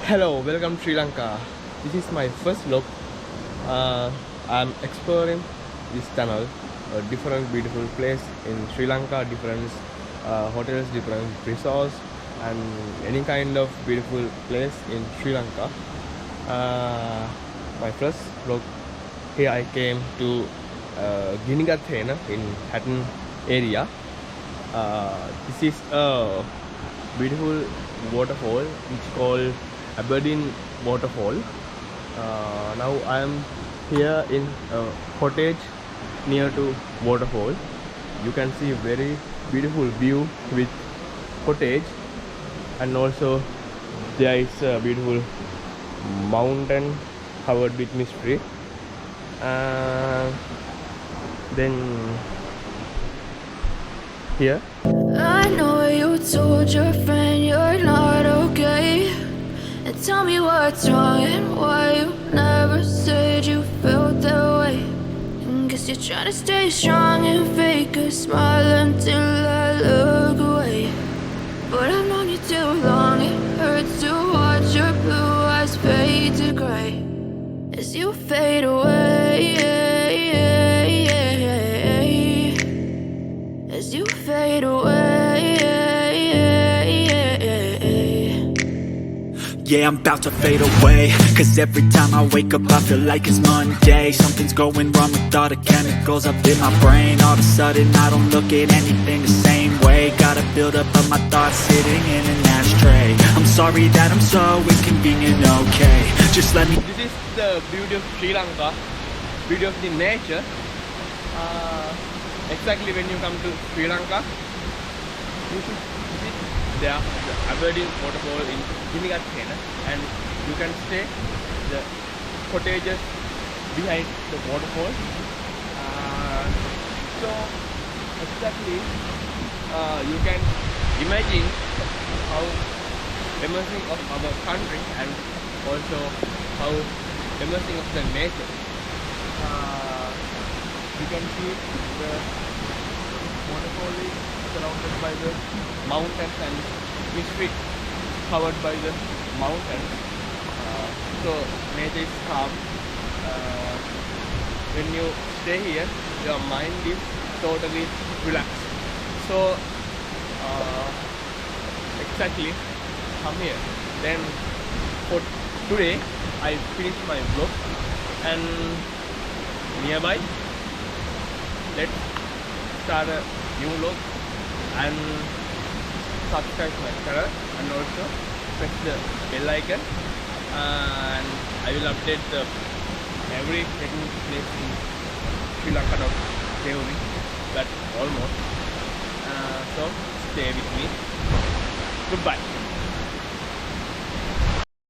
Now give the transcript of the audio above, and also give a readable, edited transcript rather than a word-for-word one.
Hello, welcome to Sri Lanka. This is my first vlog. I'm exploring this tunnel, a different beautiful place in Sri Lanka, different hotels, different resorts, and any kind of beautiful place in Sri Lanka. My first vlog. Here I came to Ginigathhena in Hatton area. This is a beautiful waterfall which called Aberdeen waterfall. Now I am here in a cottage near to waterfall. You can see very beautiful view with cottage, and also there is a beautiful mountain covered with mystery. Then here I know you told your friend you're not okay, and tell me what's wrong and why you never said you felt that way. And guess you're trying to stay strong and fake a smile until I look away. But I've known you too long, it hurts to watch your blue eyes fade to gray as you fade away, as you fade away. Yeah, I'm about to fade away, cause every time I wake up I feel like it's Monday. Something's going wrong with all the chemicals up in my brain. All of a sudden I don't look at anything the same way. Gotta build up of my thoughts sitting in an ashtray. I'm sorry that I'm so inconvenient, okay. Just let me... This is the beauty of Sri Lanka, beauty of the nature. Exactly when you come to Sri Lanka, you should visit there, the Aberdeen waterfall in Ginigathhena, and you can stay the cottages behind the waterfall. So exactly you can imagine how amazing of our country and also how amazing of the nature. You can see the waterfall is surrounded by the mountains and mystery covered by the mountains. So nature is calm. When you stay here, your mind is totally relaxed. So exactly come here. Then for today I finish my vlog, and nearby let's start a new vlog and subscribe my channel, and also press the bell icon, and I will update the every taking place in Sri Lanka, not theory, but almost. So stay with me. Goodbye.